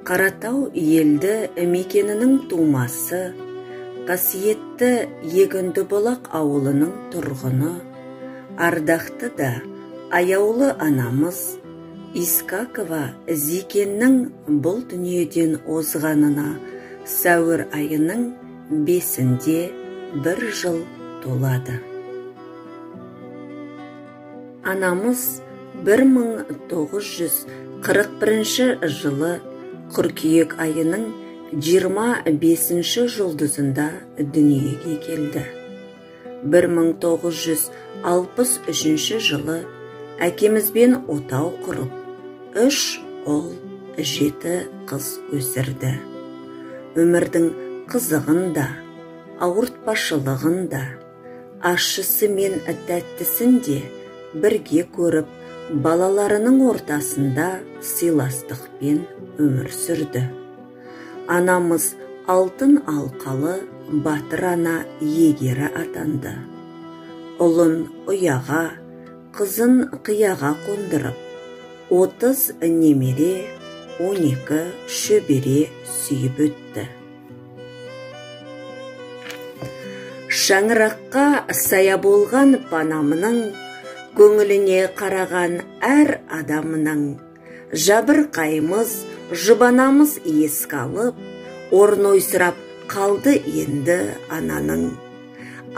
Қаратау елді мекенінің тумасы, қасиетті Егіндібұлақ ауылының тұрғыны, ардақты да аяулы анамыз Искакова Зикеннің бұл дүниеден озғанына сәуір айының 5-інде 1 жыл толады. Анамыз 1941 жылы қыркүйек айының 25 жұлдызында дүниеге келді. 1963 жылы әкемізбен отау құрып, 3 ұл, 7 қыз өсірді. Өмірдің қызығын да, ауыртпашылығын да, ащысы мен тәттісін де бірге көріп, балаларының ортасында сыйластықпен өмір сүрді. Анамыз алтын алқалы батыр ана егері атанды. Ұлын ұяға, қызын қияға қондырып, 30 немере, 12 шөбере сүйіп өтті. Шаңыраққа сая болған панамының, көңіліне қараған әр адамының, жабырқаймыз, жұбанамыз еске алып, орын ойсырап қалды енді ананың.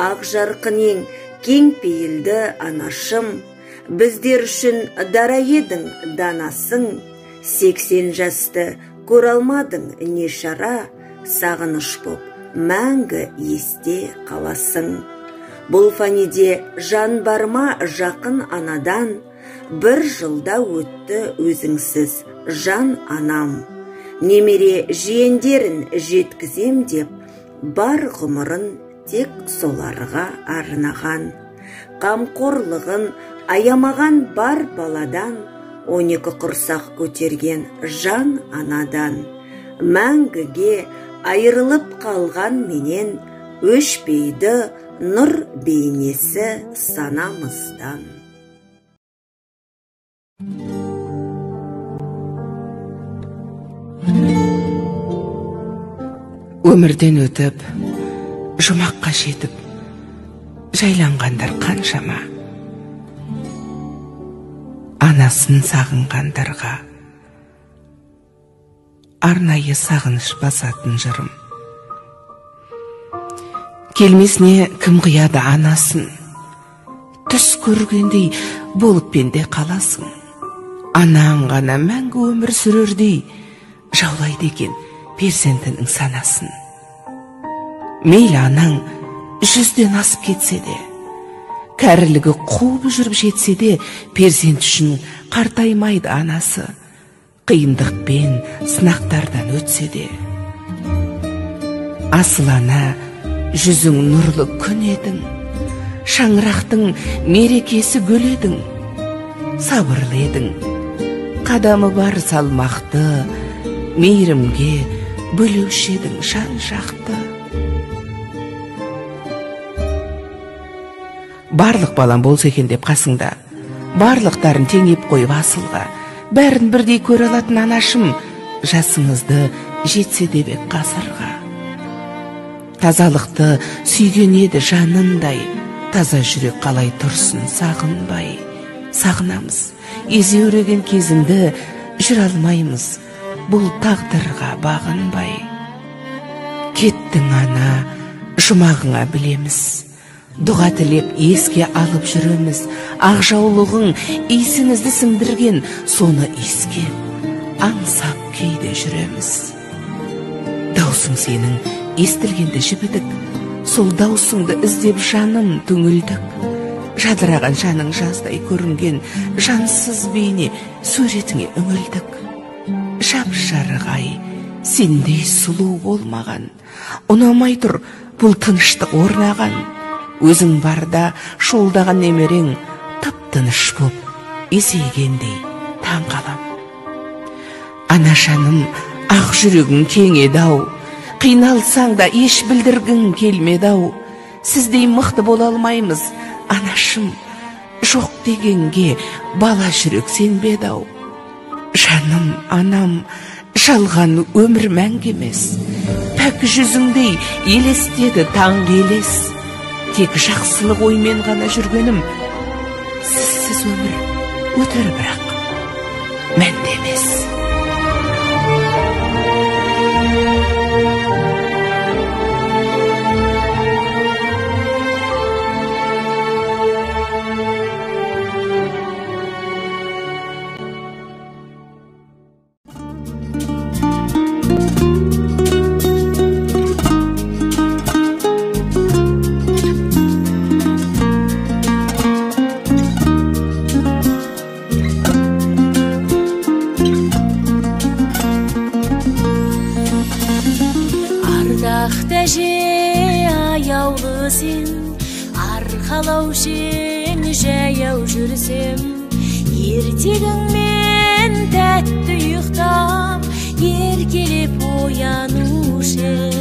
Ақ жарқын ең кең пейілді анашым, біздер үшін дара едің данасың, 80 жасты көр алмадың не шара, сағыныш боп мәңгі есте қаласың. Бұл фаниде жан барма жақын анадан, 1 жылда өтті өзіңсіз жан анам. Немере жиендерін жеткізем деп, бар ғұмырын тек соларға арнаған. Қамқорлығын аямаған бар баладан, 12 құрсақ көтерген жан анадан. Мәңгіге айырылып қалған менен, өшпейді нұр бейнесі санамыздан. Өмірден өтіп, жұмаққа жетіп, жайланғандар қаншама. Анасын сағынғандарға арнайы сағыныш басатын жырым. Келмесіне кім қияды анасын, түс көргендей болып пенде қаласың. Анаң ғана мәңгі өмір сүрердей жаулайды екен перзентінің санасын. Мейлі анаң 100-ден асып кетсе де, кәрілігі қуып жүріп жетсе де, перзент үшін қартаймайды анасы, қиындықпен сынақтардан өтсе де. Асыл ана, жүзің нұрлы күн едің, шаңырақтың мерекесі гүл едің, сабырлы едің, қадамы бар салмақты, мейірімге бөлеуші едің жан жақты. Барлық балам болса екен деп қасыңда, барлықтарын теңеп қойып асылға, бәрін бірдей көре алатын анашым, жасыңызды жетсе де бек ғасырға. Тазалықты сүйген еді жанындай, таза жүрек қалай тұрсын сағынбай. Сағынамыз, езеуреген кезіңді жүр алмаймыз, бұл тағдырға бағынбай. Кеттің ана, жұмағыңа білеміз, дұға тілеп еске алып жүреміз. Ақ жаулығың исіңізді сіңдірген, соны иіскеп, аңсап кейде жүреміз. Даусың сенің естілгенді жібідік, сол даусыңды іздеп жаным түңілдік. Жадыраған жаның жаздай көрінген, жансыз бейне суретіңе үңілдік. Жап-жарық ай, сендей сұлу болмаған, ұнамай тұр бұл тыныштық орнаған. Өзің барда шолдаған немерең, тып-тыныш боп есейгендей таң қалам. Ана жаным, ақ жүрегің кең еді-ау, қиналсаң да еш білдіргің келмеді-ау. Сіздей мықты бола алмаймыз, анашым, жоқ дегенге бала жүрек сенбеді-ау. Жаным, анам, жалған өмір мәңгі емес. Пәк жүзіңдей елестеді таңғы елес. Тек жақсылық оймен ғана жүргенім. Сізсіз өмір өтер бірақ мәнді емес. Аяулы сен, арқалау сен, жаяу жүрсем, ертегіңмен тәтті ұйықтап, еркелеп оянушым.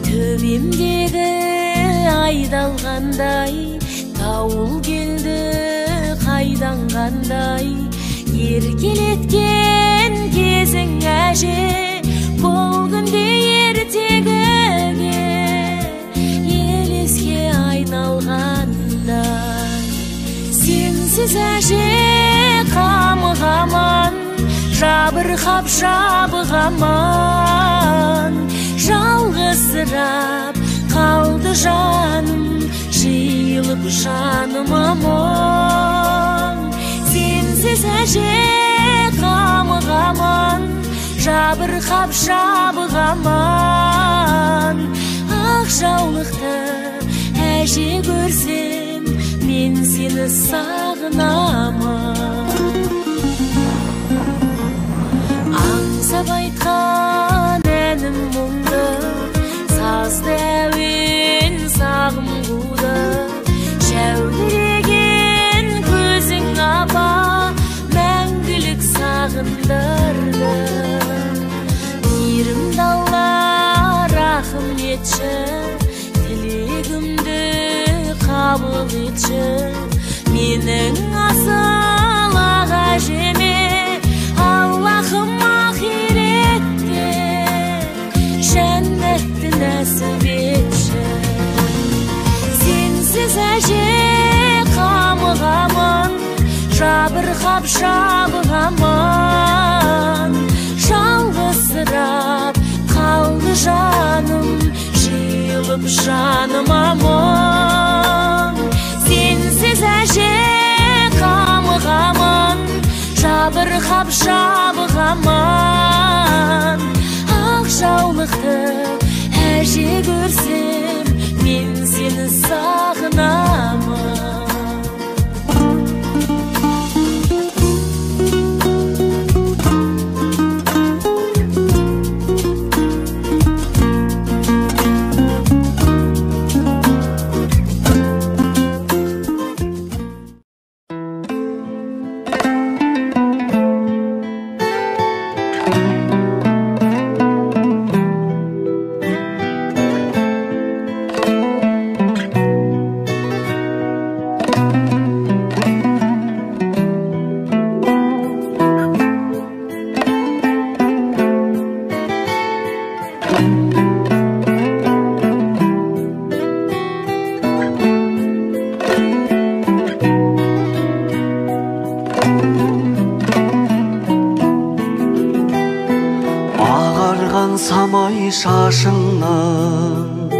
Төбемдегі айдалғандай, дауыл келді қайдан қандай, еркелеткен кезің әже, бұл күнде ертегіге елеске айналғандай. Сенсіз әже қамығаман, жабырқап жабығаман, жалғызсырап қалды жаным, жиылып жаным аман. Сенсіз әже қамығаман, жабырқап жабығаман, ақ жаулықты әже көрсем, мен сені сағынамын. Аңсап айтқан әнім мұңды, сазды әуен сағым қуды, жәудіреген көзің апа, мәңгілік сағындырды. Мейірімді Алла рахым етші, тілегімді қабыл етші. Менің асыл аға әжеме, Аллахым ақиретте жәннатты нәсіп етші. Сенсіз әже қамығамын, жабырқап жабығаман, жалғызсырап қалды жаным, жиылып жаным аман. Сенсіз әже қамығамын, жабырқап жабығаман, ақ жаулықты әже көрсем, мен сені сағынамын. самай шашыңнан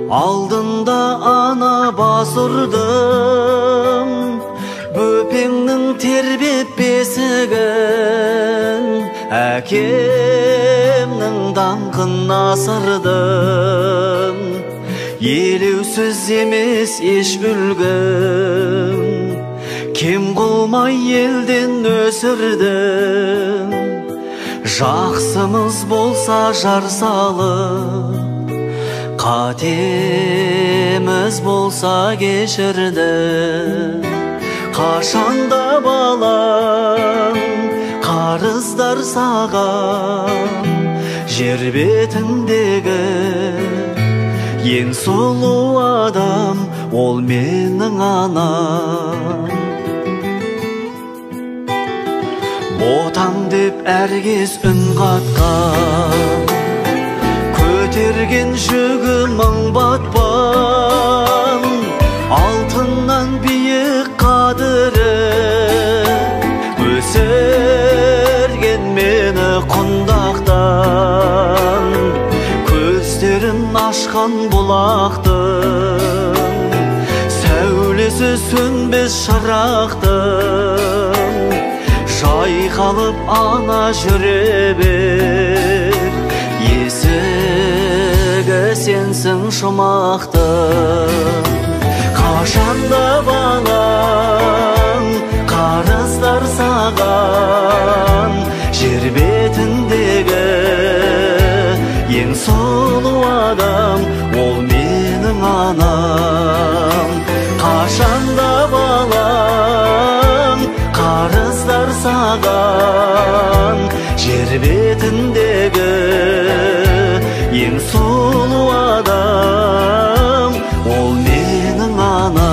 алдында ана бас ұрдым, бөпеңнің тербеп бесігін әкемнің даңқын асырдым. Елеусіз емес еш үлгім, кем қылмай елден өсірдім. Жақсымыз болса жар салып, қатеміз болса кешірді. Қашанда балам қарыздар саған, жер бетіндегі ең сұлу адам ол менің анам. отан деп әркез үн қатқан, көтерген жүгі мың батпан, алтыннан биік қадірі өсірген мені құндақтан, көздерін ашқан бұлақтың сәулесі сөнбес шырақтың, жайқалып ана жүре бер, есігі сенсің жұмақтың. Қашанда балаң қарыздар саған, жер бетіндегі ең сұлу адам ол менің анам. Қашанда балаң қарыздар саған, жер бетіндегі ең сұлу адам ол менің анам.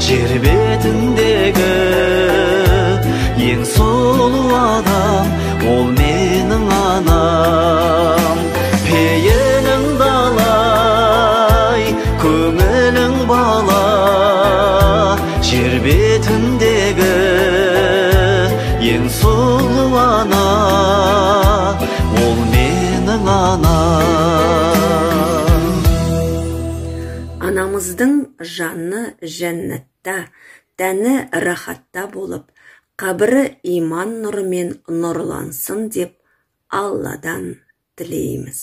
Жер бетіндегі ең сұлу адам ол менің анам. Пейілің далай, көңілің бала, жер бетіндегі ең сұлу ана ол менің анам. Анамыздың жаны жәннатта, тәні рахатта болып, қабірі иман нұрымен нұрлансын деп Алладан тілейміз.